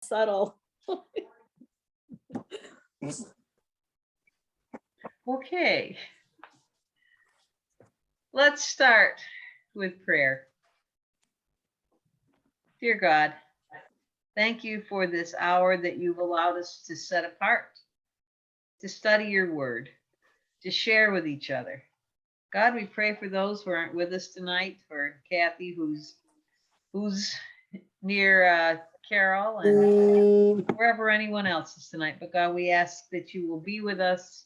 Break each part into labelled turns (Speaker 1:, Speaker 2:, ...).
Speaker 1: subtle.
Speaker 2: Okay. Let's start with prayer. Dear God, thank you for this hour that you've allowed us to set apart, to study your word, to share with each other. God, we pray for those who aren't with us tonight, for Kathy, who's near Carol, and wherever anyone else is tonight. But God, we ask that you will be with us,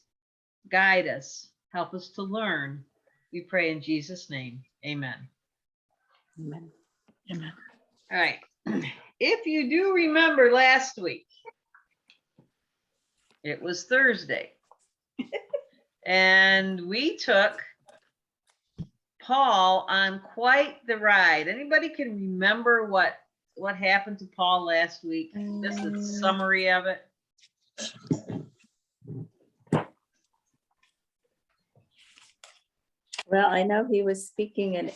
Speaker 2: guide us, help us to learn. We pray in Jesus' name. Amen.
Speaker 1: Amen. Amen.
Speaker 2: All right. If you do remember last week, it was Thursday. And we took Paul on quite the ride. Anybody can remember what happened to Paul last week? Just a summary of it.
Speaker 1: Well, I know he was speaking in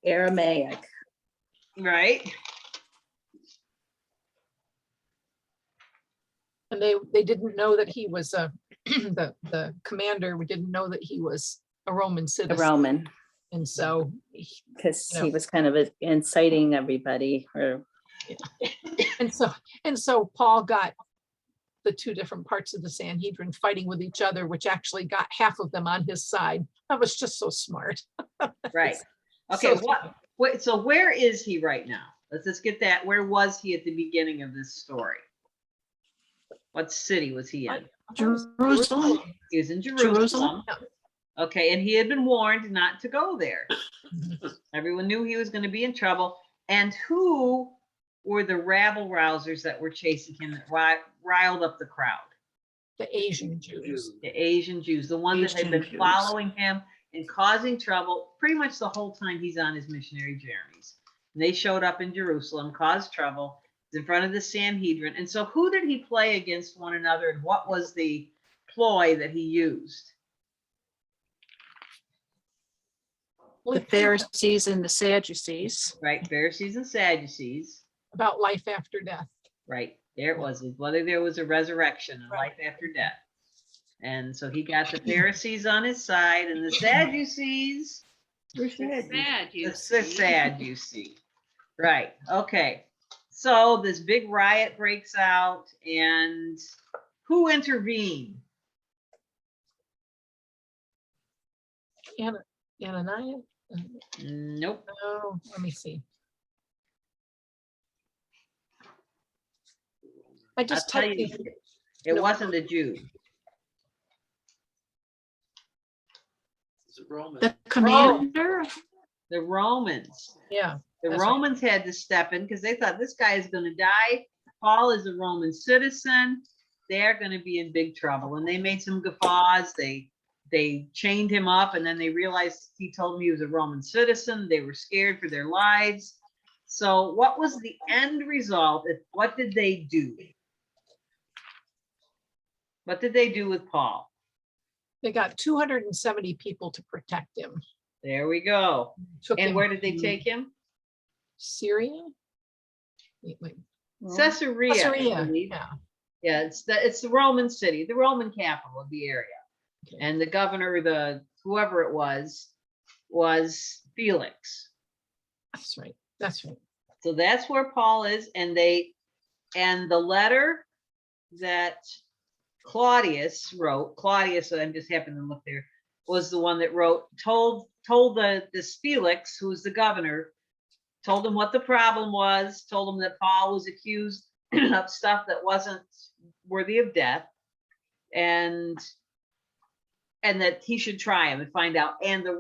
Speaker 1: Aramaic.
Speaker 2: Right.
Speaker 3: And they didn't know that he was the commander. We didn't know that he was a Roman
Speaker 1: A
Speaker 3: citizen.
Speaker 1: Roman,
Speaker 3: And so,
Speaker 1: because
Speaker 3: you know.
Speaker 1: he was kind of inciting everybody.
Speaker 3: and so Paul got the two different parts of the Sanhedrin fighting with each other, which actually got half of them on his side. That was just so smart.
Speaker 2: Right. Okay.
Speaker 3: So
Speaker 2: Wait, so where is he right now? Let's get that. Where was he at the beginning of this story? What city was he in?
Speaker 4: Jerusalem.
Speaker 2: He was in Jerusalem.
Speaker 3: Yeah.
Speaker 2: Okay, and he had been warned not to go there. Everyone knew he was going to be in trouble. And who were the rabble rousers that were chasing him, that riled up the crowd?
Speaker 3: The Asian Jews.
Speaker 2: The Asian Jews, the ones that had been
Speaker 4: Jews.
Speaker 2: following him and causing trouble pretty much the whole time he's on his missionary journeys. And they showed up in Jerusalem, caused trouble in front of the Sanhedrin. And so who did he play against one another, and what was the ploy that he used?
Speaker 4: The Pharisees and the Sadducees.
Speaker 2: Right, Pharisees and Sadducees.
Speaker 3: About life after death.
Speaker 2: Right, there it was, whether there was a resurrection, a life after death. And so he got the Pharisees on his side, and the Sadducees. The Sadducees. Right, okay. So this big riot breaks out, and who intervened?
Speaker 3: Ananias?
Speaker 2: Nope.
Speaker 3: Oh, let me see. I
Speaker 2: I'll
Speaker 3: just
Speaker 2: tell
Speaker 3: typed
Speaker 2: you, it
Speaker 3: No.
Speaker 2: wasn't a Jew.
Speaker 4: The commander.
Speaker 2: The Romans.
Speaker 3: Yeah.
Speaker 2: The
Speaker 3: That's right.
Speaker 2: Romans had to step in because they thought this guy is going to die. Paul is a Roman citizen. They're going to be in big trouble. And they made some guffaws. They chained him up, and then they realized he told them he was a Roman citizen. They were scared for their lives. So what was the end result? What did they do? What did they do with Paul?
Speaker 3: They got 270 people to protect him.
Speaker 2: There we go.
Speaker 3: Took
Speaker 2: And
Speaker 3: him
Speaker 2: where did they
Speaker 3: to
Speaker 2: take him?
Speaker 3: Syria? Wait.
Speaker 2: Caesarea. I
Speaker 3: Caesarea,
Speaker 2: believe.
Speaker 3: yeah.
Speaker 2: Yeah, it's the Roman city, the Roman capital of the area.
Speaker 3: Okay.
Speaker 2: And the governor, whoever it was Felix.
Speaker 3: That's right. That's right.
Speaker 2: So that's where Paul is, and the letter that Claudius wrote, I just happened to look there, was the one that told this Felix, who's the governor, told him what the problem was, told him that Paul was accused of stuff that wasn't worthy of death, and that he should try him and find out. And the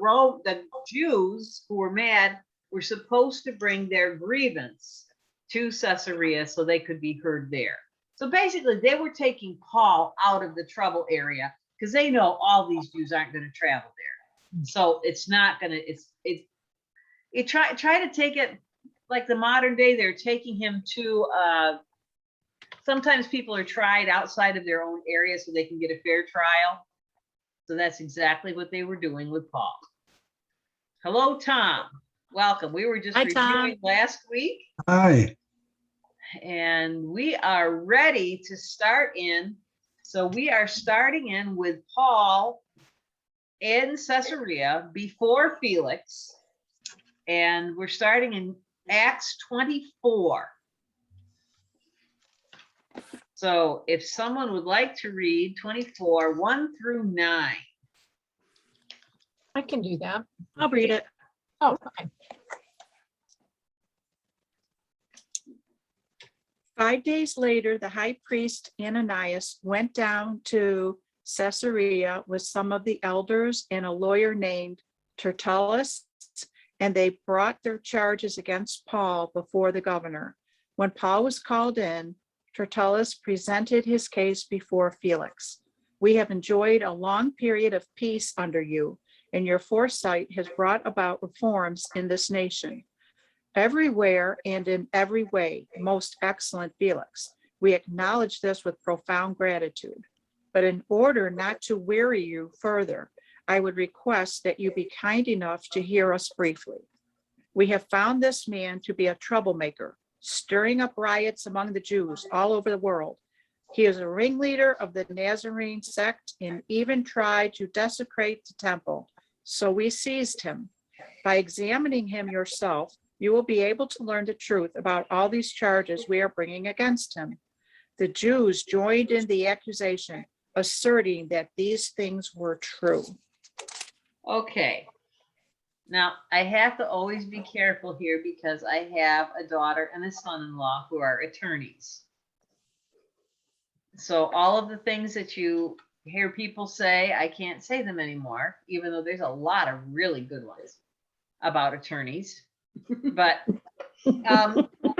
Speaker 2: Jews who were mad were supposed to bring their grievance to Caesarea so they could be heard there. So basically, they were taking Paul out of the trouble area because they know all these Jews aren't going to travel there. So it's not going to, try to take it like the modern day. They're taking him to, sometimes people are tried outside of their own area so they can get a fair trial. So that's exactly what they were doing with Paul. Hello, Tom. Welcome. We were just
Speaker 4: Hi,
Speaker 2: reviewing
Speaker 4: Tom.
Speaker 2: last week.
Speaker 5: Hi.
Speaker 2: And we are ready to start in. So we are starting in with Paul in Caesarea before Felix. And we're starting in Acts 24. So if someone would like to read 24, 1 through 9.
Speaker 3: I can do that.
Speaker 4: I'll read it.
Speaker 3: Oh, okay.
Speaker 4: 5 days later, the high priest Ananias went down to Caesarea with some of the elders and a lawyer named Tertullus, and they brought their charges against Paul before the governor. When Paul was called in, Tertullus presented his case before Felix. We have enjoyed a long period of peace under you, and your foresight has brought about reforms in this nation. Everywhere and in every way, most excellent Felix, we acknowledge this with profound gratitude. But in order not to weary you further, I would request that you be kind enough to hear us briefly. We have found this man to be a troublemaker, stirring up riots among the Jews all over the world. He is a ringleader of the Nazarene sect and even tried to desecrate the temple. So we seized him. By examining him yourself, you will be able to learn the truth about all these charges we are bringing against him. The Jews joined in the accusation, asserting that these things were true.
Speaker 2: Okay. Now, I have to always be careful here because I have a daughter and a son-in-law who are attorneys. So all of the things that you hear people say, I can't say them anymore, even though there's a lot of really good ones about attorneys. But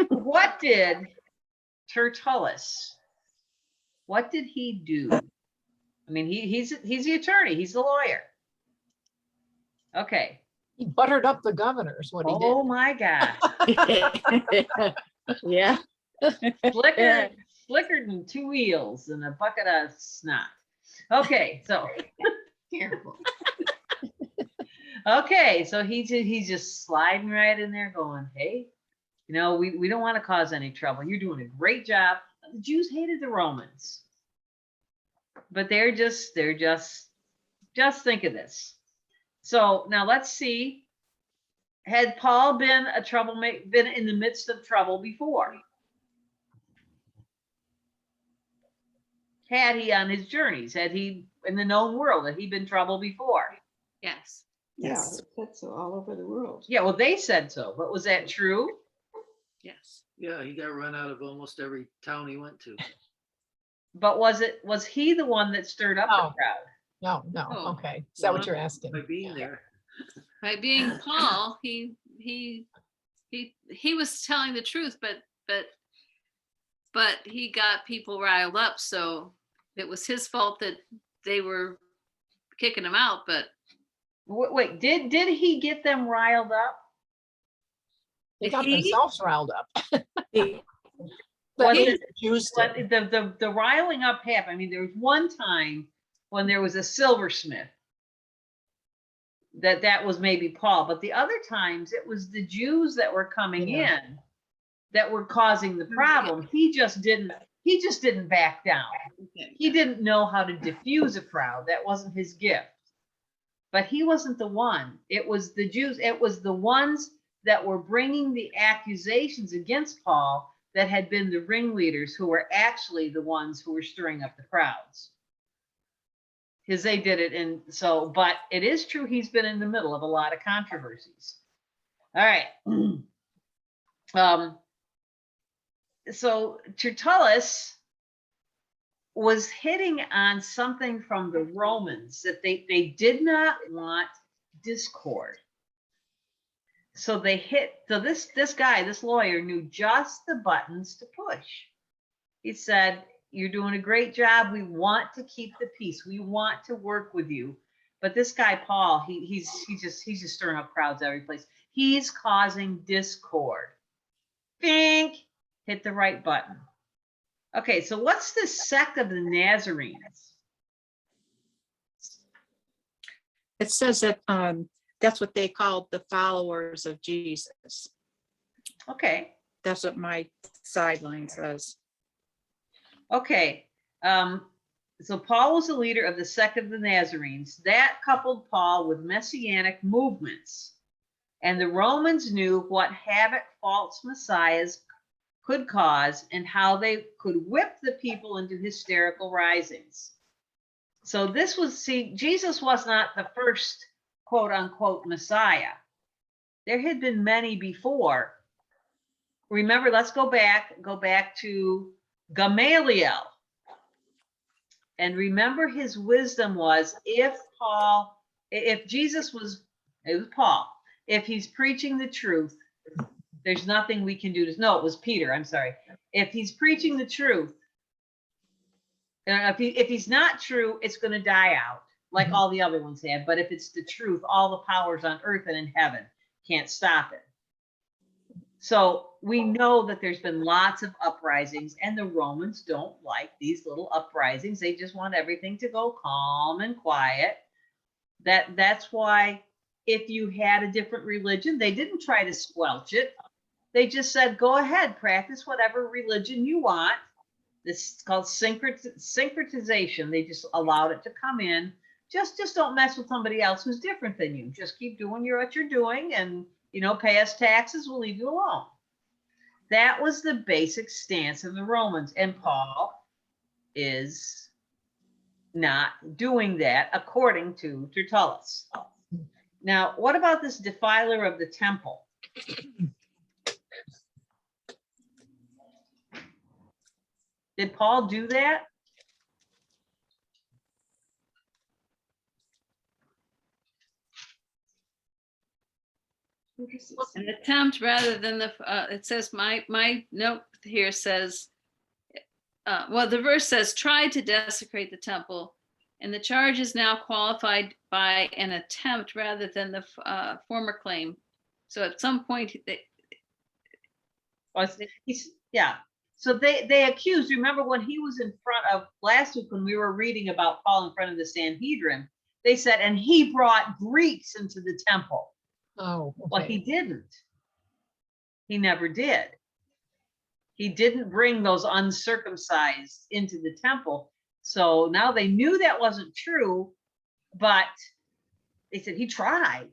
Speaker 2: what did Tertullus, what did he do? I mean, he's the attorney, he's the lawyer. Okay.
Speaker 3: He buttered up the governors, what he did.
Speaker 2: Oh my God.
Speaker 4: Yeah.
Speaker 2: Flickered in 2 wheels and a bucket of snot. Okay, so careful. Okay, so he's just sliding right in there going, hey, you know, we don't want to cause any trouble. You're doing a great job. The Jews hated the Romans. But they're just think of this. So now let's see. Had Paul been a troublemaker, been in the midst of trouble before? Had he on his journeys? Had he in the known world? Had he been trouble before?
Speaker 5: Yes.
Speaker 1: Yes. That's all over the world.
Speaker 2: Yeah, well, they said so, but was that true?
Speaker 5: Yes.
Speaker 6: Yeah, he got run out of almost every town he went to.
Speaker 2: But was he the one that stirred up
Speaker 3: Oh.
Speaker 2: the crowd?
Speaker 3: No,
Speaker 5: Oh.
Speaker 3: okay. Is that what you're asking?
Speaker 6: By being there.
Speaker 5: By being Paul, he was telling the truth, but he got people riled up. So it was his fault that they were kicking him out. But
Speaker 2: Wait, did he get them riled up?
Speaker 3: They got
Speaker 5: He-
Speaker 3: themselves riled up.
Speaker 2: Was
Speaker 3: The
Speaker 2: it-
Speaker 3: Jews
Speaker 2: But
Speaker 3: did.
Speaker 2: the riling up happened. I mean, there was one time when there was a silversmith that was maybe Paul, but the other times it was the Jews that were coming
Speaker 3: Yeah.
Speaker 2: in that were causing the problem. He just didn't back down. He didn't know how to diffuse a crowd. That wasn't his gift. But he wasn't the one. It was the Jews. It was the ones that were bringing the accusations against Paul that had been the ringleaders who were actually the ones who were stirring up the crowds. Because they did it. And so, but it is true he's been in the middle of a lot of controversies. All right. So Tertullus was hitting on something from the Romans that they did not want discord. So they hit, so this guy, this lawyer knew just the buttons to push. He said, you're doing a great job. We want to keep the peace. We want to work with you. But this guy, Paul, he's just stirring up crowds every place. He's causing discord. Think, hit the right button. Okay, so what's the sect of the Nazarenes?
Speaker 4: It says that that's what they called the followers of Jesus.
Speaker 2: Okay,
Speaker 4: That's what my sideline says.
Speaker 2: Okay, so Paul was the leader of the sect of the Nazarenes. That coupled Paul with messianic movements. And the Romans knew what havoc false messiahs could cause and how they could whip the people into hysterical risings. So this was, see, Jesus was not the first quote unquote Messiah. There had been many before. Remember, let's go back to Gamaliel. And remember, his wisdom was, if Jesus was, it was Paul, if he's preaching the truth, there's nothing we can do to, no, it was Peter, I'm sorry. If he's preaching the truth, if he's not true, it's going to die out like all the other ones have. But if it's the truth, all the powers on earth and in heaven can't stop it. So we know that there's been lots of uprisings, and the Romans don't like these little uprisings. They just want everything to go calm and quiet. That's why if you had a different religion, they didn't try to squelch it. They just said, go ahead, practice whatever religion you want. This is called syncretization. They just allowed it to come in. Just don't mess with somebody else who's different than you. Just keep doing what you're doing, and pay us taxes, we'll leave you alone. That was the basic stance of the Romans, and Paul is not doing that according to Tertullus. Now, what about this defiler of the temple? Did Paul do that?
Speaker 5: An attempt rather than the, it says, my note here says, well, the verse says, tried to desecrate the temple, and the charge is now qualified by an attempt rather than the former claim. So at some point,
Speaker 2: Yeah. So they accused, remember when he was in front of, last week when we were reading about Paul in front of the Sanhedrin, they said, and he brought Greeks into the temple.
Speaker 3: Oh,
Speaker 2: Well,
Speaker 3: okay.
Speaker 2: he didn't. He never did. He didn't bring those uncircumcised into the temple. So now they knew that wasn't true, but they said he tried.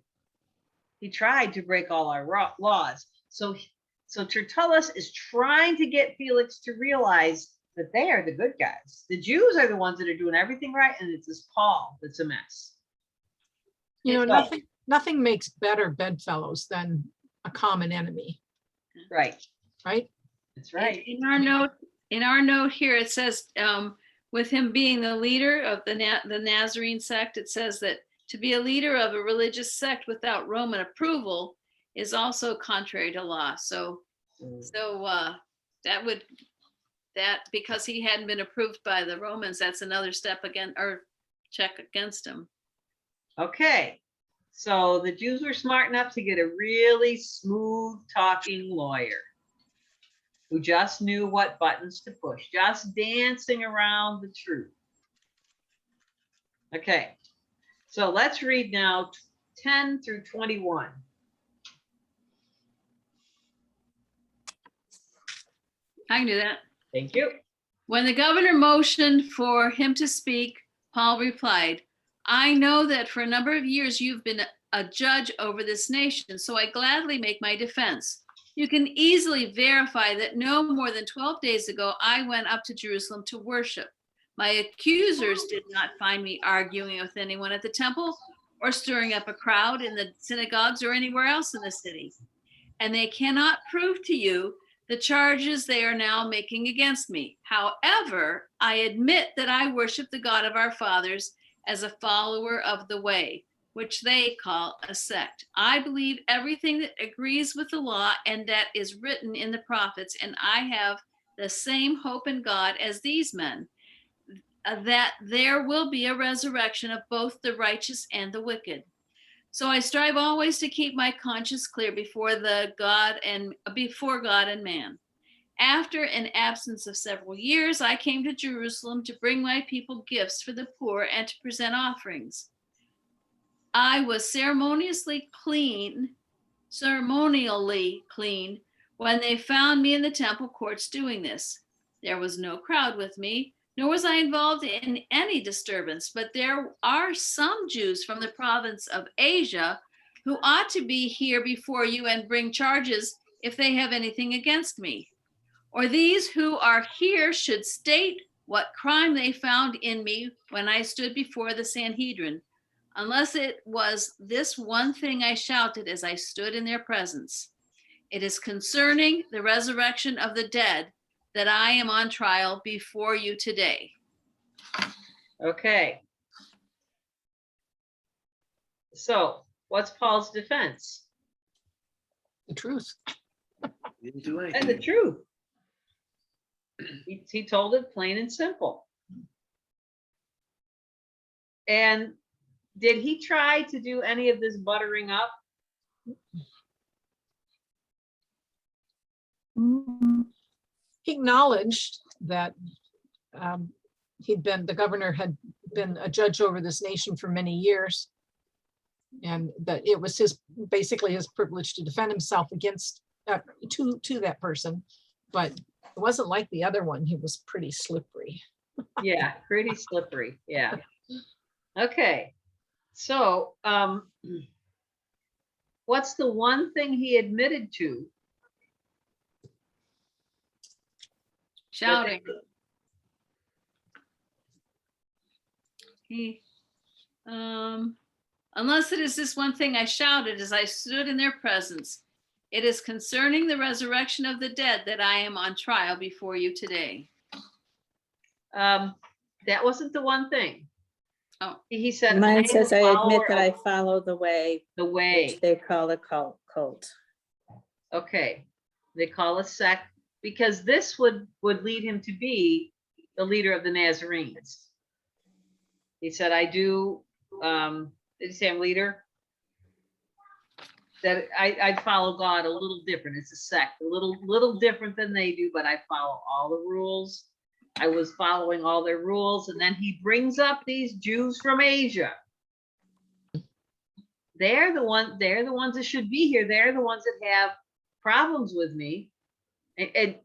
Speaker 2: He tried to break all our laws. So Tertullus is trying to get Felix to realize that they are the good guys. The Jews are the ones that are doing everything right, and it's this Paul that's a mess.
Speaker 3: Nothing makes better bedfellows than a common enemy,
Speaker 2: Right.
Speaker 3: right?
Speaker 2: That's right.
Speaker 5: in our note here, it says, with him being the leader of the Nazarene sect, it says that to be a leader of a religious sect without Roman approval is also contrary to law. So that because he hadn't been approved by the Romans, that's another step again, or check against him.
Speaker 2: Okay. So the Jews were smart enough to get a really smooth talking lawyer who just knew what buttons to push, just dancing around the truth. Okay. So let's read now 10 through 21.
Speaker 5: I can do that.
Speaker 2: Thank you.
Speaker 5: When the governor motioned for him to speak, Paul replied, I know that for a number of years you've been a judge over this nation, so I gladly make my defense. You can easily verify that no more than 12 days ago, I went up to Jerusalem to worship. My accusers did not find me arguing with anyone at the temple or stirring up a crowd in the synagogues or anywhere else in the city. And they cannot prove to you the charges they are now making against me. However, I admit that I worship the God of our fathers as a follower of the way, which they call a sect. I believe everything that agrees with the law and that is written in the prophets, and I have the same hope in God as these men, that there will be a resurrection of both the righteous and the wicked. So I strive always to keep my conscience clear before God and man. After an absence of several years, I came to Jerusalem to bring my people gifts for the poor and to present offerings. I was ceremonially clean when they found me in the temple courts doing this. There was no crowd with me, nor was I involved in any disturbance, but there are some Jews from the province of Asia who ought to be here before you and bring charges if they have anything against me. Or these who are here should state what crime they found in me when I stood before the Sanhedrin, unless it was this one thing I shouted as I stood in their presence. It is concerning the resurrection of the dead that I am on trial before you today.
Speaker 2: Okay. So what's Paul's defense?
Speaker 3: The truth.
Speaker 6: Didn't do
Speaker 2: And the
Speaker 6: anything.
Speaker 2: truth. He told it plain and simple. And did he try to do any of this buttering up?
Speaker 3: He acknowledged that the governor had been a judge over this nation for many years. And that it was basically his privilege to defend himself against, to that person. But it wasn't like the other one. He was pretty slippery.
Speaker 2: Yeah, pretty slippery. Yeah. Okay. So, what's the one thing he admitted to?
Speaker 5: Shouting. He, unless it is this one thing I shouted as I stood in their presence. It is concerning the resurrection of the dead that I am on trial before you today.
Speaker 2: That wasn't the one thing.
Speaker 5: Oh.
Speaker 2: He said,
Speaker 1: Mine
Speaker 2: am
Speaker 1: says,
Speaker 2: a
Speaker 1: I admit
Speaker 2: follower
Speaker 1: that I
Speaker 2: of
Speaker 1: follow the way,
Speaker 2: the way.
Speaker 1: which they call a cult.
Speaker 2: Okay. They call a sect because this would lead him to be the leader of the Nazarenes. He said, I do, did he say I'm leader? That I follow God a little different. It's a sect, a little different than they do, but I follow all the rules. I was following all their rules. And then he brings up these Jews from Asia. They're the ones that should be here. They're the ones that have problems with me. And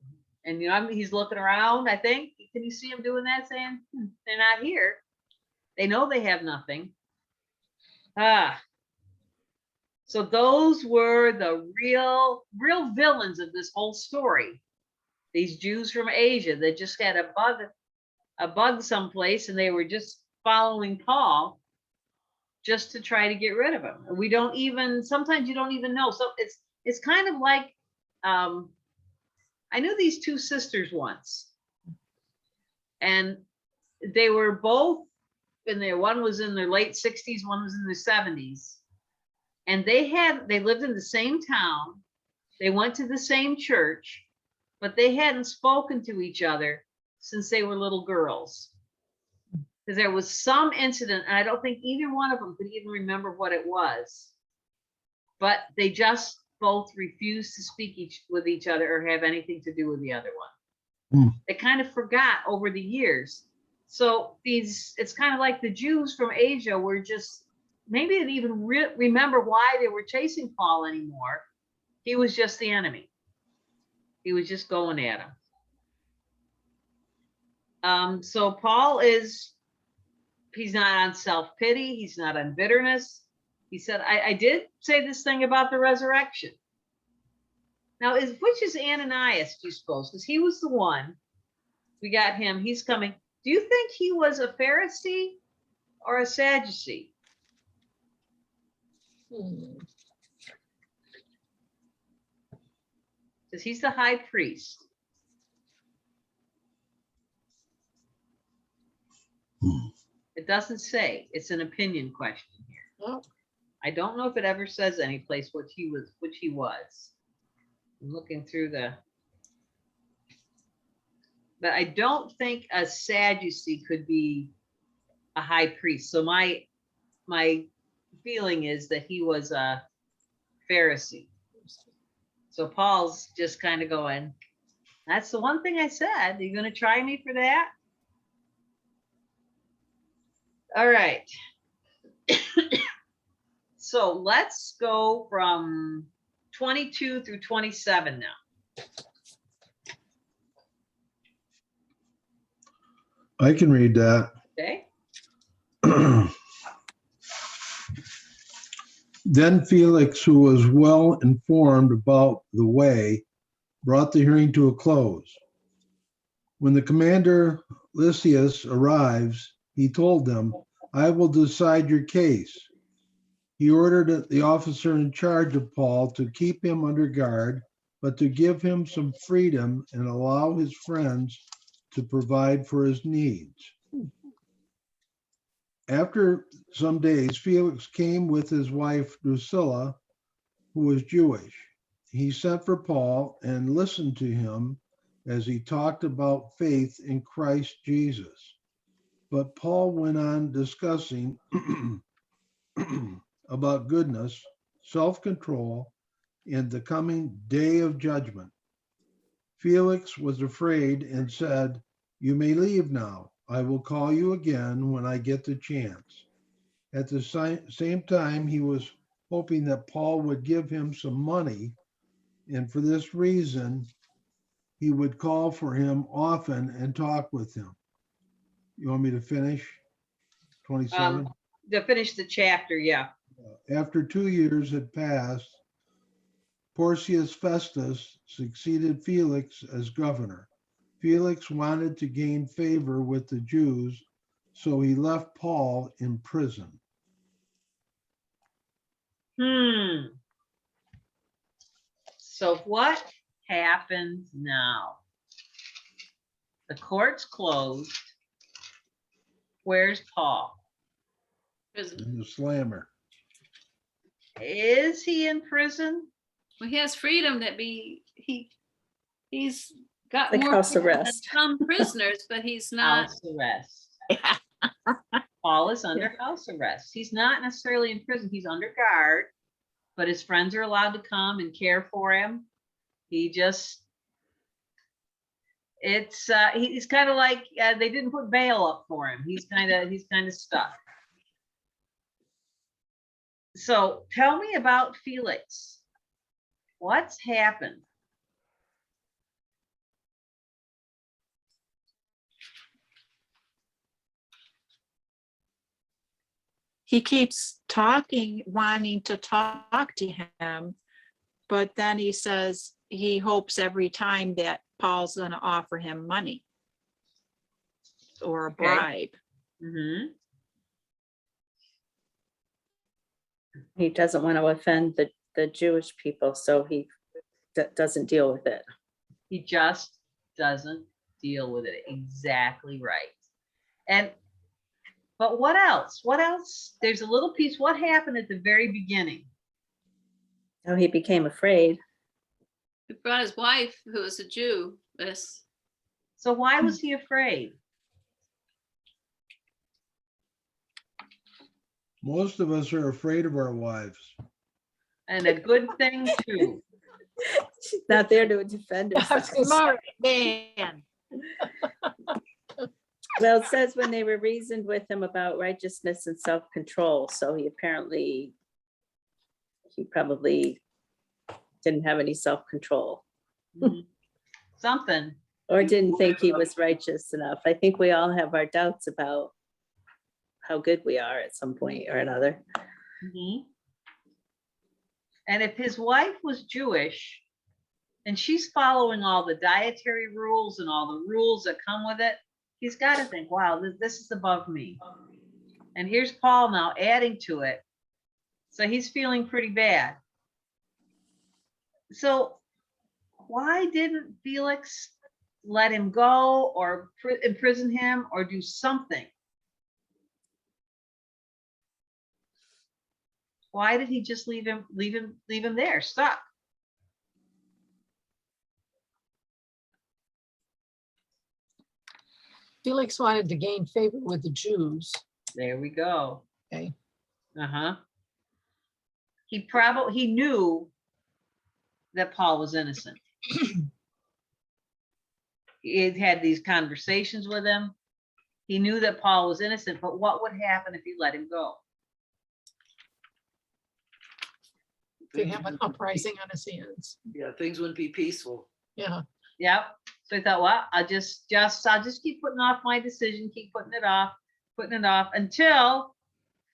Speaker 2: you know, he's looking around, I think. Can you see him doing that, saying, they're not here. They know they have nothing. So those were the real villains of this whole story. These Jews from Asia that just had a bug someplace, and they were just following Paul just to try to get rid of him. And sometimes you don't even know. So it's kind of like, I knew these two sisters once, and they were both in there. One was in their late 60s, one was in their 70s. And they lived in the same town. They went to the same church, but they hadn't spoken to each other since they were little girls. Because there was some incident, and I don't think either one of them could even remember what it was. But they just both refused to speak with each other or have anything to do with the other one. They kind of forgot over the years. So it's kind of like the Jews from Asia were just, maybe they didn't even remember why they were chasing Paul anymore. He was just the enemy. He was just going at him. So Paul he's not on self-pity. He's not on bitterness. He said, I did say this thing about the resurrection. Now, which is Ananias, do you suppose? Because he was the one. We got him. He's coming. Do you think he was a Pharisee or a Sadducee? Because he's the high priest. It doesn't say. It's an opinion question here.
Speaker 3: Oh.
Speaker 2: I don't know if it ever says any place which he was. I'm looking through but I don't think a Sadducee could be a high priest. So my feeling is that he was a Pharisee. So Paul's just kind of going, that's the one thing I said. Are you going to try me for that? All right. So let's go from 22 through 27 now.
Speaker 7: I can read that.
Speaker 2: Okay.
Speaker 7: Then Felix, who was well informed about the way, brought the hearing to a close. When the commander Lysias arrives, he told them, "I will decide your case." He ordered the officer in charge of Paul to keep him under guard, but to give him some freedom and allow his friends to provide for his needs. After some days, Felix came with his wife Drusilla, who was Jewish. He sent for Paul and listened to him as he talked about faith in Christ Jesus. But Paul went on discussing about goodness, self-control, and the coming day of judgment. Felix was afraid and said, "You may leave now. I will call you again when I get the chance." At the same time, he was hoping that Paul would give him some money, and for this reason, he would call for him often and talk with him. You want me to finish? 27?
Speaker 2: To finish the chapter, yeah.
Speaker 7: After 2 years had passed, Porcius Festus succeeded Felix as governor. Felix wanted to gain favor with the Jews, so he left Paul in prison.
Speaker 2: So what happens now? The court's closed. Where's Paul?
Speaker 5: Prison.
Speaker 7: In the slammer.
Speaker 2: Is he in prison?
Speaker 5: Well, he has freedom that he's got
Speaker 1: Like
Speaker 5: more
Speaker 1: house
Speaker 5: freedom than
Speaker 1: arrest.
Speaker 5: some prisoners, but he's not.
Speaker 2: House arrest. Paul is under house arrest. He's not necessarily in prison. He's under guard, but his friends are allowed to come and care for him. He just, he's kind of like, they didn't put bail up for him. He's kind of stuck. So tell me about Felix. What's happened?
Speaker 4: He keeps talking, wanting to talk to him, but then he says he hopes every time that Paul's going to offer him money or a
Speaker 2: Okay.
Speaker 4: bribe.
Speaker 2: Mm-hmm.
Speaker 1: He doesn't want to offend the Jewish people, so he doesn't deal with it.
Speaker 2: He just doesn't deal with it. Exactly right. But what else? What else? There's a little piece. What happened at the very beginning?
Speaker 1: How he became afraid.
Speaker 5: He brought his wife, who was a Jew.
Speaker 2: So why was he afraid?
Speaker 7: Most of us are afraid of our wives.
Speaker 2: And a good thing too.
Speaker 1: She's not there to defend herself.
Speaker 4: Smart man.
Speaker 1: Well, it says when they were reasoned with him about righteousness and self-control, so he probably didn't have any self-control
Speaker 2: Something.
Speaker 1: or didn't think he was righteous enough. I think we all have our doubts about how good we are at some point or another.
Speaker 2: Mhm. And if his wife was Jewish and she's following all the dietary rules and all the rules that come with it, he's got to think, wow, this is above me. And here's Paul now adding to it. So he's feeling pretty bad. So why didn't Felix let him go or imprison him or do something? Why did he just leave him there, stuck?
Speaker 3: Felix wanted to gain favor with the Jews.
Speaker 2: There we go.
Speaker 3: Okay.
Speaker 2: Uh-huh. He knew that Paul was innocent. He had had these conversations with him. He knew that Paul was innocent, but what would happen if he let him go?
Speaker 3: To have an uprising on his hands.
Speaker 6: Yeah, things wouldn't be peaceful.
Speaker 3: Yeah.
Speaker 2: Yep. So I thought, well, I'll just keep putting off my decision, keep putting it off until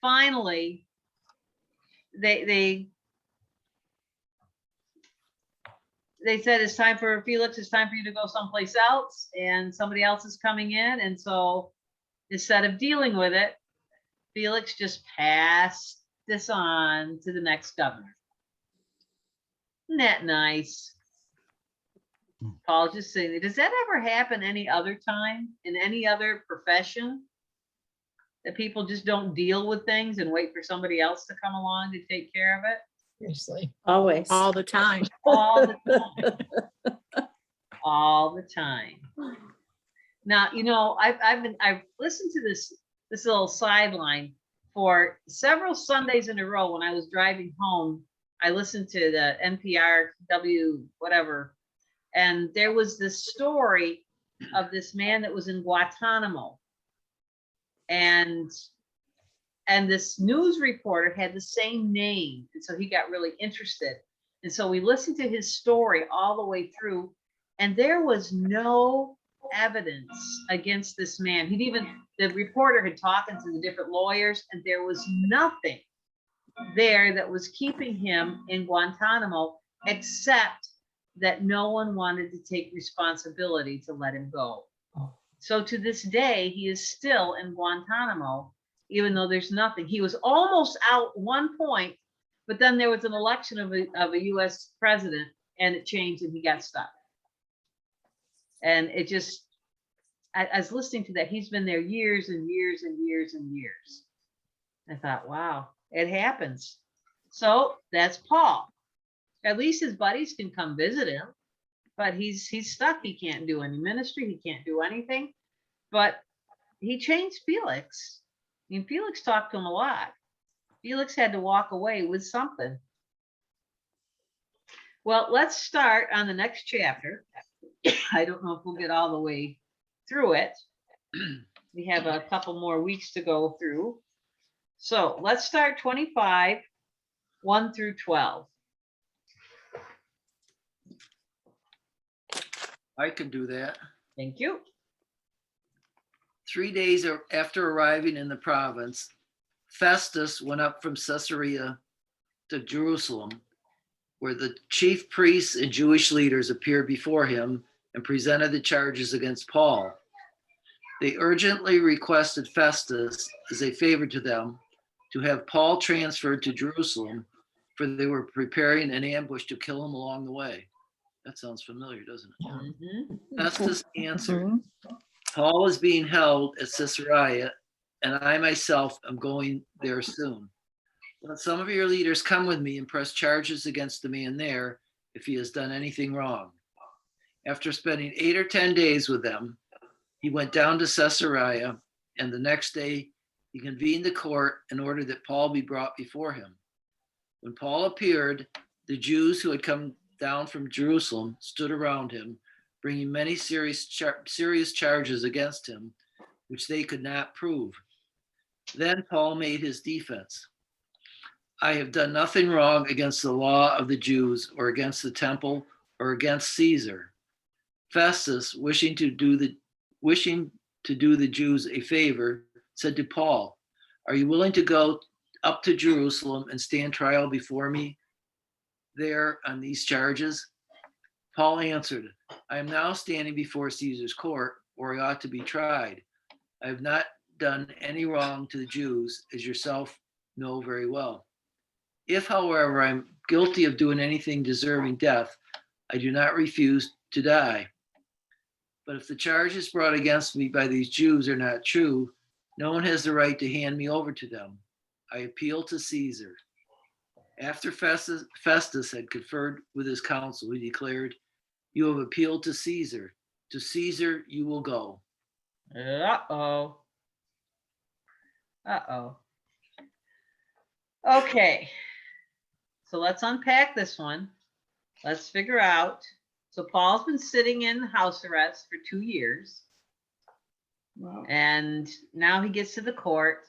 Speaker 2: finally they said it's time for Felix, it's time for you to go someplace else, and somebody else is coming in. And so instead of dealing with it, Felix just passed this on to the next governor. Isn't that nice? Paul, just saying, does that ever happen any other time in any other profession? That people just don't deal with things and wait for somebody else to come along to take care of it?
Speaker 3: Seriously.
Speaker 1: Always.
Speaker 4: All the time.
Speaker 2: All the time. All the time. Now, I've listened to this little sideline for several Sundays in a row. When I was driving home, I listened to the NPR whatever, and there was this story of this man that was in Guantanamo, and this news reporter had the same name, and so he got really interested. And so we listened to his story all the way through, and there was no evidence against this man. The reporter had talked to the different lawyers, and there was nothing there that was keeping him in Guantanamo, except that no one wanted to take responsibility to let him go. So to this day, he is still in Guantanamo, even though there's nothing. He was almost out one point, but then there was an election of a US president, and it changed and he got stuck. And it just, I was listening to that. He's been there years and years and years and years. I thought, wow, it happens. So that's Paul. At least his buddies can come visit him, but he's stuck. He can't do any ministry. He can't do anything. But he changed Felix. I mean, Felix talked to him a lot. Felix had to walk away with something. Well, let's start on the next chapter. I don't know if we'll get all the way through it. We have a couple more weeks to go through. So let's start 25, 1 through 12.
Speaker 6: I can do that.
Speaker 2: Thank you.
Speaker 6: 3 days after arriving in the province, Festus went up from Caesarea to Jerusalem, where the chief priests and Jewish leaders appeared before him and presented the charges against Paul. They urgently requested Festus, as a favor to them, to have Paul transferred to Jerusalem, for they were preparing an ambush to kill him along the way. That sounds familiar, doesn't it?
Speaker 2: Mhm.
Speaker 6: Festus answered,
Speaker 4: Mhm.
Speaker 6: Paul is being held at Caesarea, and I myself am going there soon. Let some of your leaders come with me and press charges against the man there if he has done anything wrong. After spending 8 or 10 days with them, he went down to Caesarea, and the next day he convened the court and ordered that Paul be brought before him. When Paul appeared, the Jews who had come down from Jerusalem stood around him, bringing many serious charges against him, which they could not prove. Then Paul made his defense. I have done nothing wrong against the law of the Jews or against the temple or against Caesar. Festus, wishing to do the Jews a favor, said to Paul, are you willing to go up to Jerusalem and stand trial before me there on these charges? Paul answered, I am now standing before Caesar's court, where I ought to be tried. I have not done any wrong to the Jews, as yourself know very well. If, however, I'm guilty of doing anything deserving death, I do not refuse to die. But if the charges brought against me by these Jews are not true, no one has the right to hand me over to them. I appeal to Caesar. After Festus had conferred with his council, he declared, you have appealed to Caesar. To Caesar you will go.
Speaker 2: Uh-oh. Uh-oh. Okay. So let's unpack this one. Let's figure out. So Paul's been sitting in house arrest for 2 years.
Speaker 4: Wow.
Speaker 2: And now he gets to the court,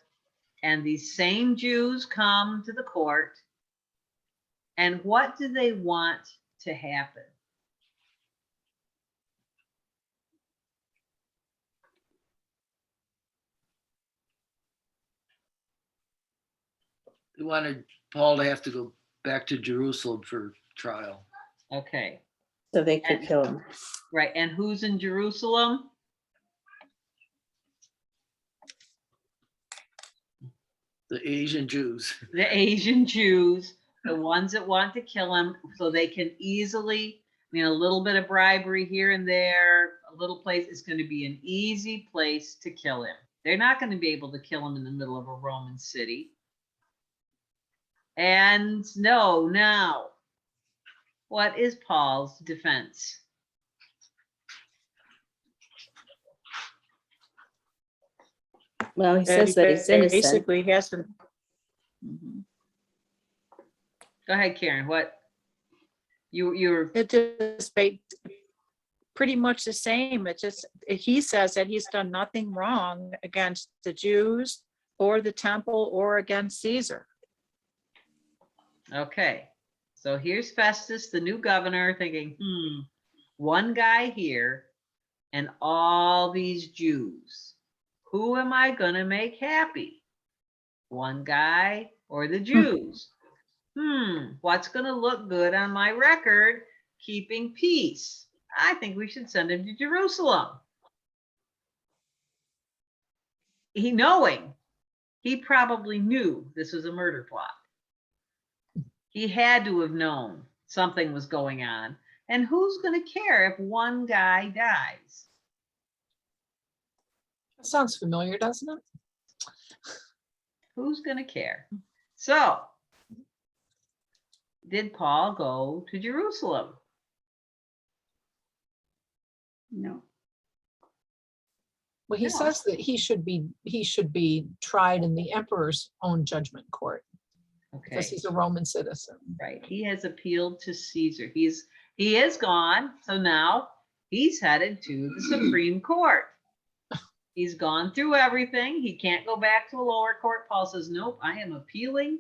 Speaker 2: and these same Jews come to the court. And what do they want to happen?
Speaker 6: They wanted Paul to have to go back to Jerusalem for trial.
Speaker 2: Okay,
Speaker 1: So they could kill him.
Speaker 2: right. And who's in Jerusalem?
Speaker 6: The Asian Jews.
Speaker 2: The Asian Jews, the ones that want to kill him so they can easily, a little bit of bribery here and there, a little place is going to be an easy place to kill him. They're not going to be able to kill him in the middle of a Roman city. And no, now, what is Paul's defense?
Speaker 1: Well, he says that he's innocent.
Speaker 4: Basically has to. Mhm.
Speaker 2: Go ahead, Karen. What you're
Speaker 4: It just pretty much the same. It just, he says that he's done nothing wrong against the Jews or the temple or against Caesar.
Speaker 2: okay. So here's Festus, the new governor, thinking, one guy here and all these Jews. Who am I going to make happy? One guy or the Jews? What's going to look good on my record? Keeping peace. I think we should send him to Jerusalem. He probably knew this was a murder plot. He had to have known something was going on. And who's going to care if one guy dies?
Speaker 3: That sounds familiar, doesn't it?
Speaker 2: Who's going to care? So, did Paul go to Jerusalem?
Speaker 1: No.
Speaker 3: Well, he
Speaker 2: No.
Speaker 3: says that he should be tried in the emperor's own judgment court because
Speaker 2: Okay,
Speaker 3: he's a Roman citizen.
Speaker 2: right. He has appealed to Caesar. He is gone. So now he's headed to the Supreme Court. He's gone through everything. He can't go back to a lower court. Paul says, nope, I am appealing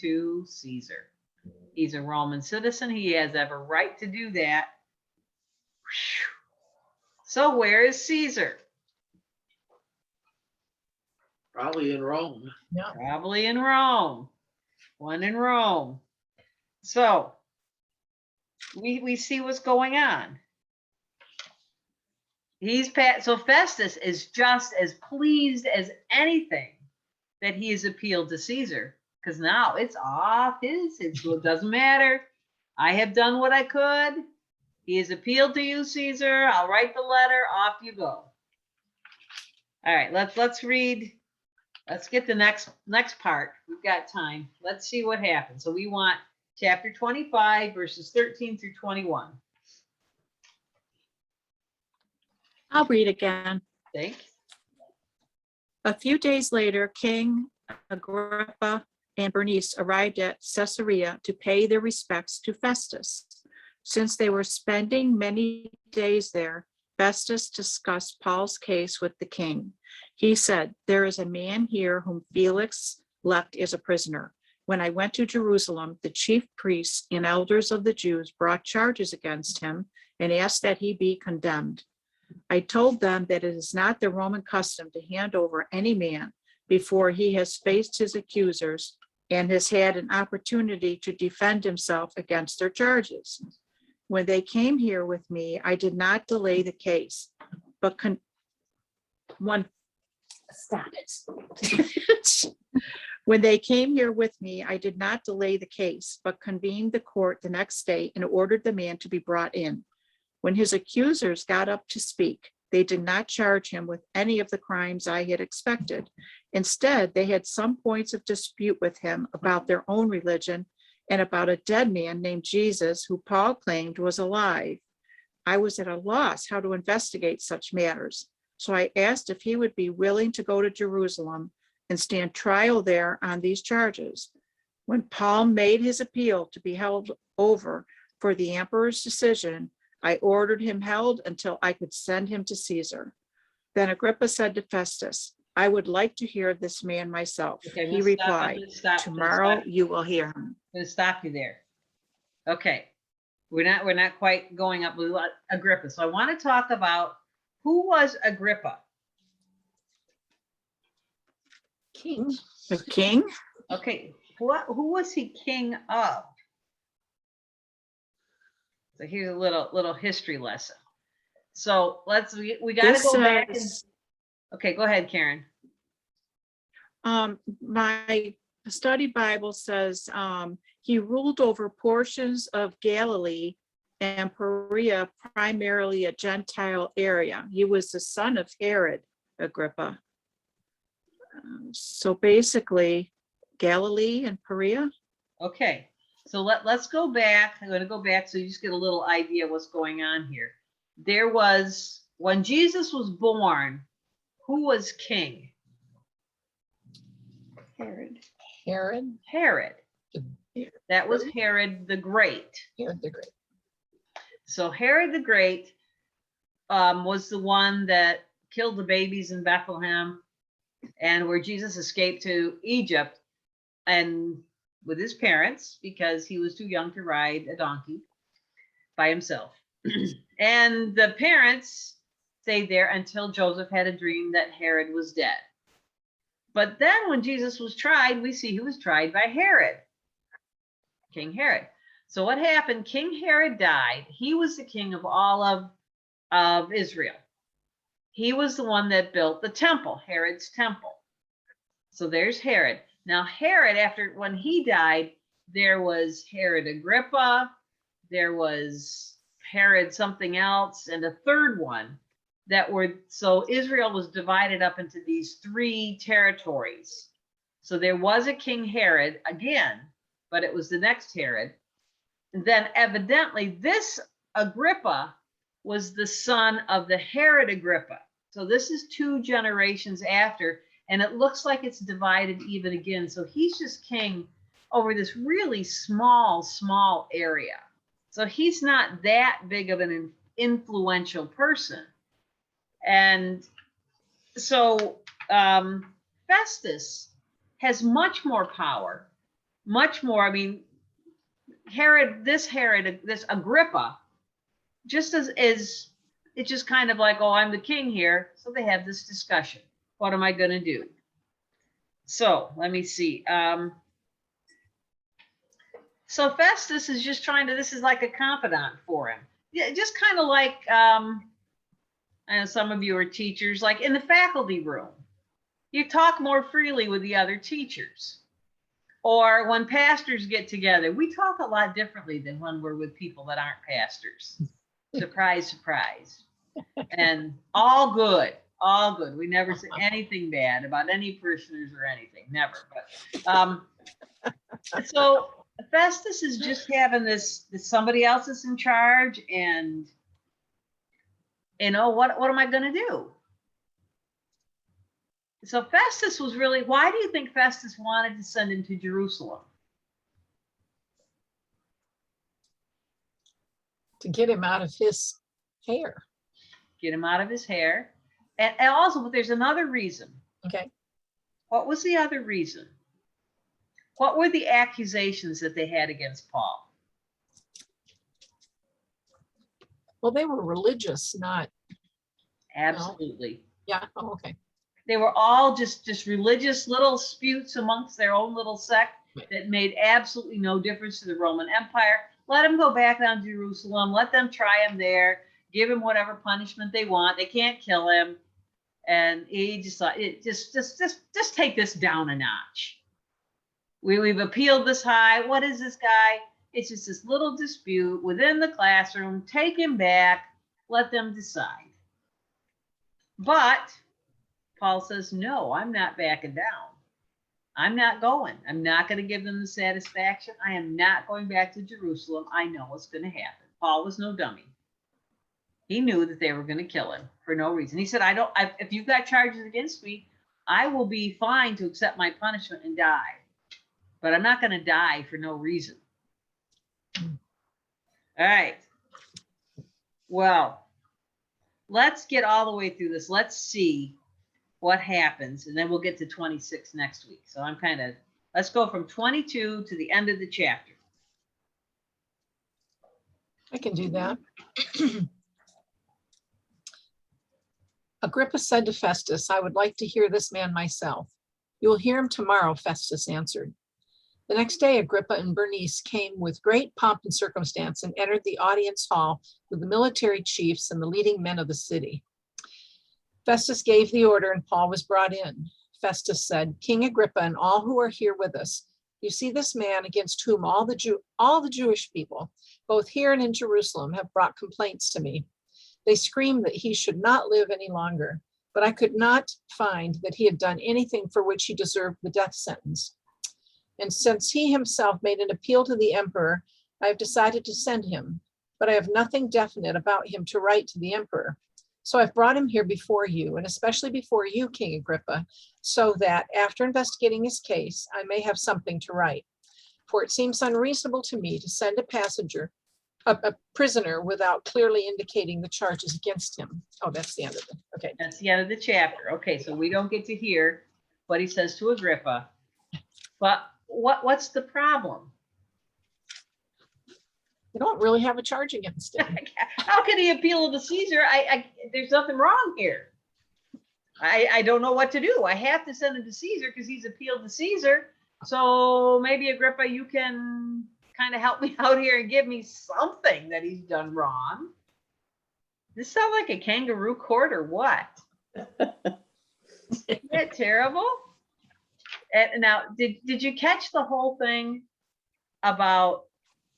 Speaker 2: to Caesar. He's a Roman citizen. He has every right to do that. So where is Caesar?
Speaker 6: Probably in Rome.
Speaker 3: Yeah.
Speaker 2: Probably in Rome. One in Rome. So we see what's going on. So Festus is just as pleased as anything that he has appealed to Caesar, because now it's off it doesn't matter. I have done what I could. He has appealed to you, Caesar. I'll write the letter. Off you go. All right, let's read. Let's get the next part. We've got time. Let's see what happens. So we want chapter 25, verses 13 through 21.
Speaker 4: I'll read again.
Speaker 2: Thank you.
Speaker 4: A few days later, King Agrippa and Bernice arrived at Caesarea to pay their respects to Festus. Since they were spending many days there, Festus discussed Paul's case with the king. He said, "There is a man here whom Felix left as a prisoner. When I went to Jerusalem, the chief priests and elders of the Jews brought charges against him and asked that he be condemned. I told them that it is not the Roman custom to hand over any man before he has faced his accusers and has had an opportunity to defend himself against their charges. When they came here with me, I did not delay the case, but When they came here with me, I did not delay the case, but convened the court the next day and ordered the man to be brought in. When his accusers got up to speak, they did not charge him with any of the crimes I had expected. Instead, they had some points of dispute with him about their own religion and about a dead man named Jesus, who Paul claimed was alive. I was at a loss how to investigate such matters, so I asked if he would be willing to go to Jerusalem and stand trial there on these charges. When Paul made his appeal to be held over for the emperor's decision, I ordered him held until I could send him to Caesar. Then Agrippa said to Festus, I would like to hear this man myself.
Speaker 2: Okay, I'm
Speaker 4: He
Speaker 2: gonna stop. I'm
Speaker 4: replied,
Speaker 2: gonna stop.
Speaker 4: tomorrow you will hear him.
Speaker 2: I'm gonna stop you there. Okay, we're not quite going up with Agrippa. So I want to talk about who was Agrippa.
Speaker 3: King.
Speaker 4: The king?
Speaker 2: Okay, who was he king of? So here's a little history lesson. So we got to
Speaker 4: This
Speaker 2: go back and,
Speaker 4: says,
Speaker 2: okay, go ahead, Karen.
Speaker 4: my study Bible says, he ruled over portions of Galilee and Perea, primarily a Gentile area. He was the son of Herod Agrippa. So basically, Galilee and Perea.
Speaker 2: Okay, so let's go back. I'm going to go back so you just get a little idea what's going on here. There was, when Jesus was born, who was king?
Speaker 3: Herod.
Speaker 2: Herod. That was Herod the Great.
Speaker 3: Herod the Great.
Speaker 2: So Herod the Great was the one that killed the babies in Bethlehem, and where Jesus escaped to Egypt and with his parents because he was too young to ride a donkey by himself. And the parents stayed there until Joseph had a dream that Herod was dead. But then when Jesus was tried, we see he was tried by Herod, King Herod. So what happened? King Herod died. He was the king of all of Israel. He was the one that built the temple, Herod's temple. So there's Herod. Now Herod, when he died, there was Herod Agrippa, there was Herod something else, and a third one so Israel was divided up into these 3 territories. So there was a King Herod again, but it was the next Herod. And then evidently this Agrippa was the son of the Herod Agrippa. So this is 2 generations after, and it looks like it's divided even again. So he's just king over this really small area. So he's not that big of an influential person. And so Festus has much more power, much more. I mean, this Agrippa, just as it's just kind of like, oh, I'm the king here. So they have this discussion. What am I going to do? So let me see. So Festus is just this is like a confidant for him. Yeah, just kind of like, I know some of you are teachers, like in the faculty room, you talk more freely with the other teachers. Or when pastors get together, we talk a lot differently than when we're with people that aren't pastors. Surprise, surprise. And all good. We never say anything bad about any parishioners or anything, never. But so Festus is just having this somebody else is in charge, and what am I going to do? So Festus was really, why do you think Festus wanted to send him to Jerusalem?
Speaker 3: To get him out of his hair.
Speaker 2: Get him out of his hair. And also, but there's another reason.
Speaker 3: Okay.
Speaker 2: What was the other reason? What were the accusations that they had against Paul?
Speaker 3: Well, they were religious, not.
Speaker 2: Absolutely.
Speaker 3: Yeah. Oh, okay.
Speaker 2: They were all just religious little disputes amongst their own little sect that made absolutely no difference to the Roman Empire. Let them go back down to Jerusalem. Let them try him there. Give him whatever punishment they want. They can't kill him. And he just thought, just take this down a notch. We've appealed this high. What is this guy? It's just this little dispute within the classroom. Take him back. Let them decide. But Paul says, no, I'm not backing down. I'm not going. I'm not going to give them the satisfaction. I am not going back to Jerusalem. I know what's going to happen. Paul was no dummy. He knew that they were going to kill him for no reason. He said, if you've got charges against me, I will be fine to accept my punishment and die. But I'm not going to die for no reason. All right. Well, let's get all the way through this. Let's see what happens, and then we'll get to 26 next week. So let's go from 22 to the end of the chapter.
Speaker 3: I can do that. Agrippa said to Festus, I would like to hear this man myself. You will hear him tomorrow, Festus answered. The next day, Agrippa and Bernice came with great pomp and circumstance and entered the audience hall with the military chiefs and the leading men of the city. Festus gave the order and Paul was brought in. Festus said, King Agrippa and all who are here with us, you see this man against whom all the Jewish people, both here and in Jerusalem, have brought complaints to me. They scream that he should not live any longer, but I could not find that he had done anything for which he deserved the death sentence. And since he himself made an appeal to the emperor, I have decided to send him, but I have nothing definite about him to write to the emperor. So I've brought him here before you, and especially before you, King Agrippa, so that after investigating his case, I may have something to write. For it seems unreasonable to me to send a prisoner without clearly indicating the charges against him. Oh, that's the end of it. Okay.
Speaker 2: That's the end of the chapter. Okay, so we don't get to hear what he says to Agrippa. But what's the problem?
Speaker 3: They don't really have a charge against him.
Speaker 2: How can he appeal to Caesar? There's nothing wrong here. I don't know what to do. I have to send him to Caesar because he's appealed to Caesar. So maybe Agrippa, you can kind of help me out here and give me something that he's done wrong. This sounds like a kangaroo court or what? Isn't that terrible? And now, did you catch the whole thing about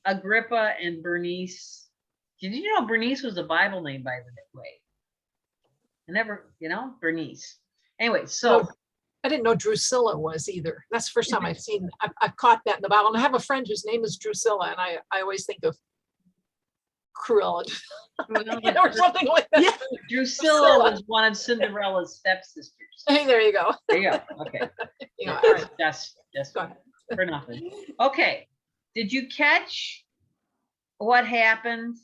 Speaker 2: Agrippa and Bernice? Did you know Bernice was a Bible name, by the way? I never, Bernice. Anyway, so
Speaker 3: I didn't know Drusilla was either. That's the first time I've seen, I've caught that in the Bible. And I have a friend whose name is Drusilla, and I always think of Cruella, or something like that.
Speaker 2: yeah, Drusilla was one of Cinderella's stepsisters.
Speaker 3: Hey, there you go.
Speaker 2: There you go. Okay.
Speaker 3: All right.
Speaker 2: Just
Speaker 3: Go ahead.
Speaker 2: for nothing. Okay. Did you catch what happened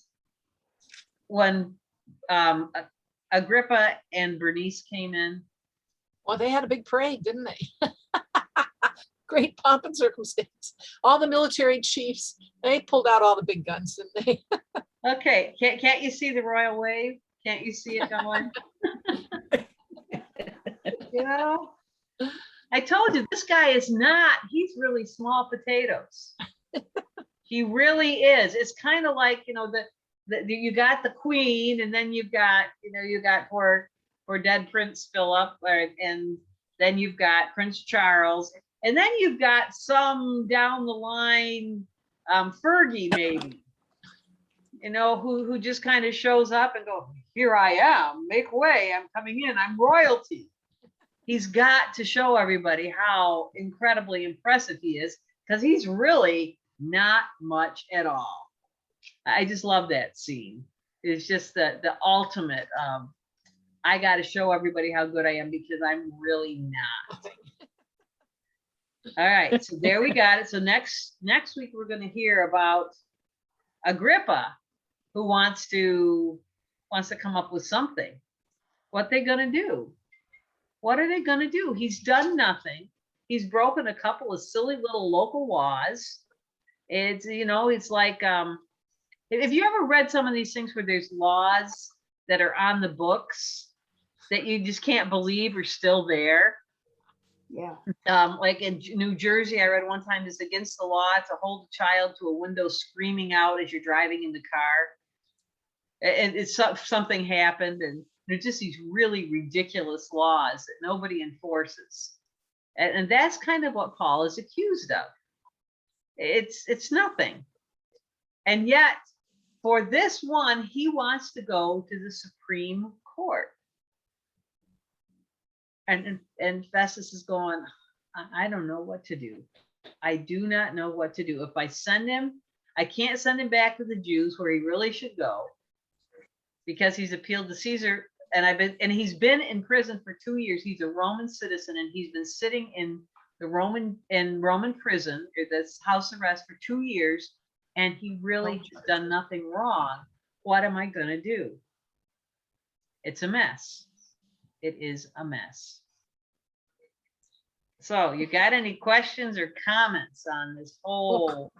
Speaker 2: when Agrippa and Bernice came in?
Speaker 3: Well, they had a big parade, didn't they? Great pomp and circumstance. All the military chiefs, they pulled out all the big guns, didn't they?
Speaker 2: Okay. Can't you see the royal wave? Can't you see it going? I told you, this guy is not, he's really small potatoes. He really is. It's kind of like, you got the queen, and then you've got, you got poor dead Prince Philip, and then you've got Prince Charles, and then you've got some down the line, Fergie maybe, who just kind of shows up and go, here I am, make way, I'm coming in, I'm royalty. He's got to show everybody how incredibly impressive he is, because he's really not much at all. I just love that scene. It's just the ultimate, I got to show everybody how good I am because I'm really not. All right, so there we got it. So next week we're going to hear about Agrippa, who wants to come up with something. What they going to do? What are they going to do? He's done nothing. He's broken a couple of silly little local laws. It's, it's like, if you ever read some of these things where there's laws that are on the books that you just can't believe are still there.
Speaker 4: Yeah.
Speaker 2: Like in New Jersey, I read one time, it's against the law to hold a child to a window screaming out as you're driving in the car. And it's something happened, and there's just these really ridiculous laws that nobody enforces. And that's kind of what Paul is accused of. It's nothing. And yet, for this one, he wants to go to the Supreme Court. And Festus is going, I don't know what to do. I do not know what to do. If I send him, I can't send him back to the Jews where he really should go, because he's appealed to Caesar. And he's been in prison for 2 years. He's a Roman citizen, and he's been sitting in the Roman prison, or this house arrest, for 2 years, and he really has done nothing wrong. What am I going to do? It's a mess. It is a mess. So, you got any questions or comments on this whole?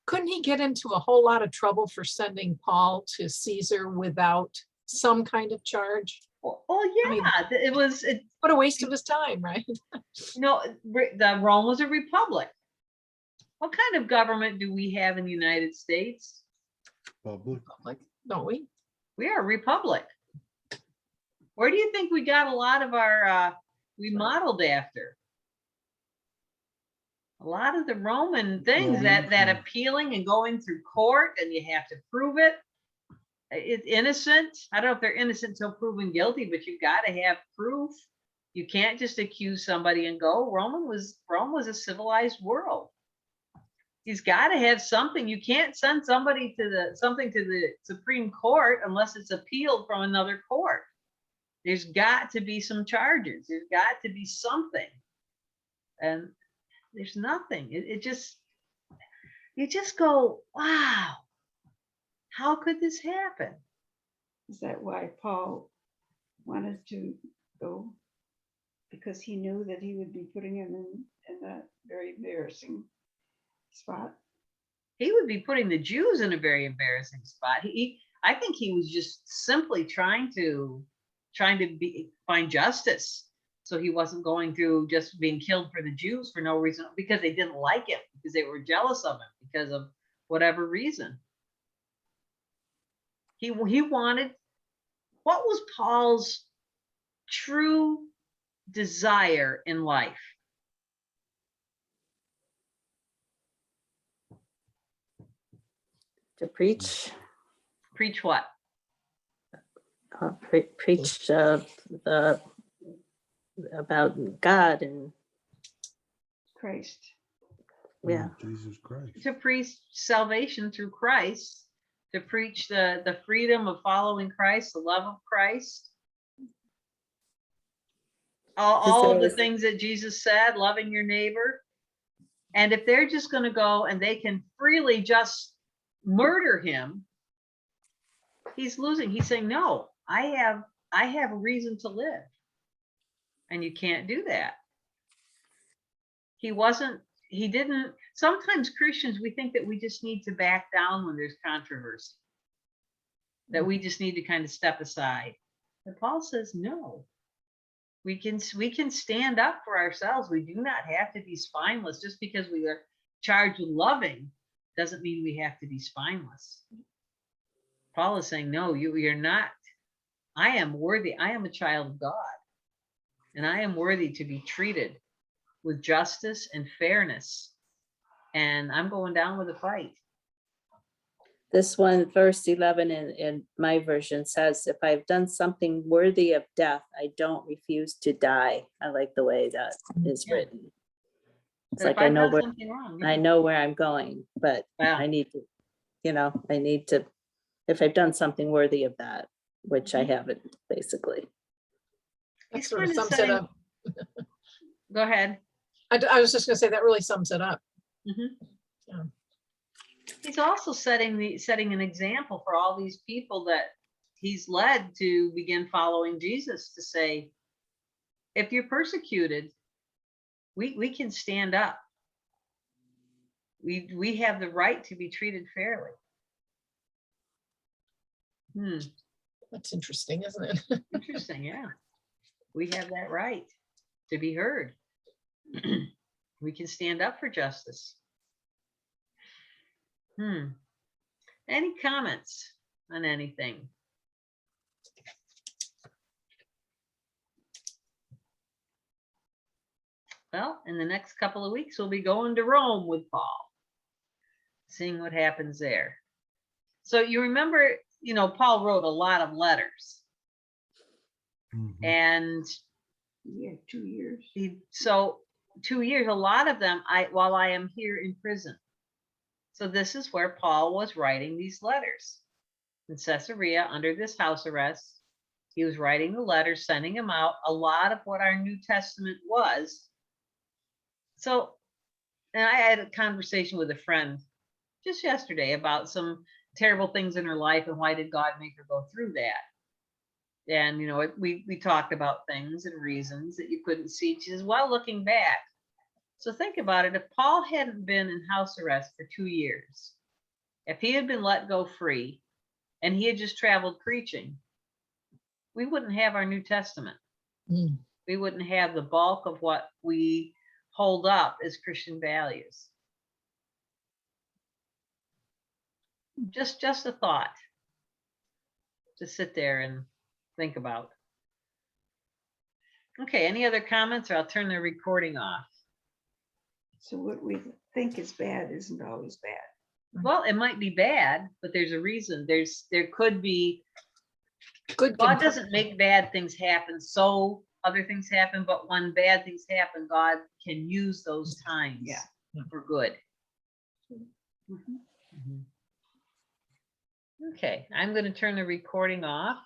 Speaker 3: Couldn't he get into a whole lot of trouble for sending Paul to Caesar without some kind of charge?
Speaker 2: Oh yeah, it was.
Speaker 3: What a waste of his time, right?
Speaker 2: The Rome was a republic. What kind of government do we have in the United States?
Speaker 7: Public.
Speaker 3: Like, don't we?
Speaker 2: We are a republic. Where do you think we got a lot of our, we modeled after? A lot of the Roman things that
Speaker 7: Romans,
Speaker 2: appealing and going through court and you have to prove it. It's innocent. I don't know if they're innocent until proven guilty, but you've got to have proof. You can't just accuse somebody and go. Rome was a civilized world. He's got to have something. You can't send somebody to something to the Supreme Court unless it's appealed from another court. There's got to be some charges. There's got to be something. And there's nothing. You just go, wow, how could this happen?
Speaker 8: Is that why Paul wanted to go? Because he knew that he would be putting him in a very embarrassing spot.
Speaker 2: He would be putting the Jews in a very embarrassing spot. I think he was just simply trying to find justice. So he wasn't going through just being killed for the Jews for no reason, because they didn't like him, because they were jealous of him, because of whatever reason. He wanted, what was Paul's true desire in life?
Speaker 1: To preach,
Speaker 2: Preach what?
Speaker 1: preach about God and
Speaker 8: Christ.
Speaker 1: yeah.
Speaker 7: Jesus Christ.
Speaker 2: To preach salvation through Christ, to preach the freedom of following Christ, the love of Christ. All of the things that Jesus said, loving your neighbor. And if they're just going to go and they can freely just murder him, he's losing. He's saying, no, I have a reason to live. And you can't do that. He didn't. Sometimes Christians, we think that we just need to back down when there's controversy, that we just need to kind of step aside. But Paul says, no, we can stand up for ourselves. We do not have to be spineless. Just because we are charged with loving doesn't mean we have to be spineless. Paul is saying, no, you're not. I am worthy. I am a child of God, and I am worthy to be treated with justice and fairness. And I'm going down with the fight.
Speaker 1: This one, verse 11 in my version says, if I've done something worthy of death, I don't refuse to die. I like the way that is
Speaker 2: Yeah.
Speaker 1: written. It's
Speaker 2: Or
Speaker 1: like
Speaker 2: if
Speaker 1: I
Speaker 2: I've
Speaker 1: know
Speaker 2: done
Speaker 1: where
Speaker 2: something wrong,
Speaker 1: I know where I'm going, but
Speaker 2: Wow.
Speaker 1: I need to, if I've done something worthy of that, which I haven't, basically.
Speaker 3: That
Speaker 2: He's
Speaker 3: sort of
Speaker 2: kind of
Speaker 3: sums it
Speaker 2: setting-
Speaker 3: up.
Speaker 2: Go ahead.
Speaker 3: I was just gonna say, that really sums it up.
Speaker 2: He's also setting an example for all these people that he's led to begin following Jesus, to say, if you're persecuted, we can stand up. We have the right to be treated fairly.
Speaker 3: That's interesting, isn't it?
Speaker 2: Interesting, yeah. We have that right to be heard. We can stand up for justice. Any comments on anything? Well, in the next couple of weeks, we'll be going to Rome with Paul, seeing what happens there. So you remember, Paul wrote a lot of letters,
Speaker 7: Mhm.
Speaker 2: and
Speaker 8: Yeah, 2 years.
Speaker 2: 2 years, a lot of them while I am here in prison. So this is where Paul was writing these letters in Caesarea under this house arrest. He was writing the letters, sending them out. A lot of what our New Testament was. So, and I had a conversation with a friend just yesterday about some terrible things in her life and why did God make her go through that? And, we talked about things and reasons that you couldn't see. She says, well, looking back. So think about it. If Paul hadn't been in house arrest for 2 years, if he had been let go free and he had just traveled preaching, we wouldn't have our New Testament. We wouldn't have the bulk of what we hold up as Christian values. Just a thought. To sit there and think about. Okay, any other comments, or I'll turn the recording off?
Speaker 8: So what we think is bad isn't always bad.
Speaker 2: Well, it might be bad, but there's a reason. There could be,
Speaker 3: Good.
Speaker 2: God doesn't make bad things happen so other things happen, but when bad things happen, God can use those times
Speaker 8: Yeah.
Speaker 2: for good. Mhm. Okay, I'm going to turn the recording off.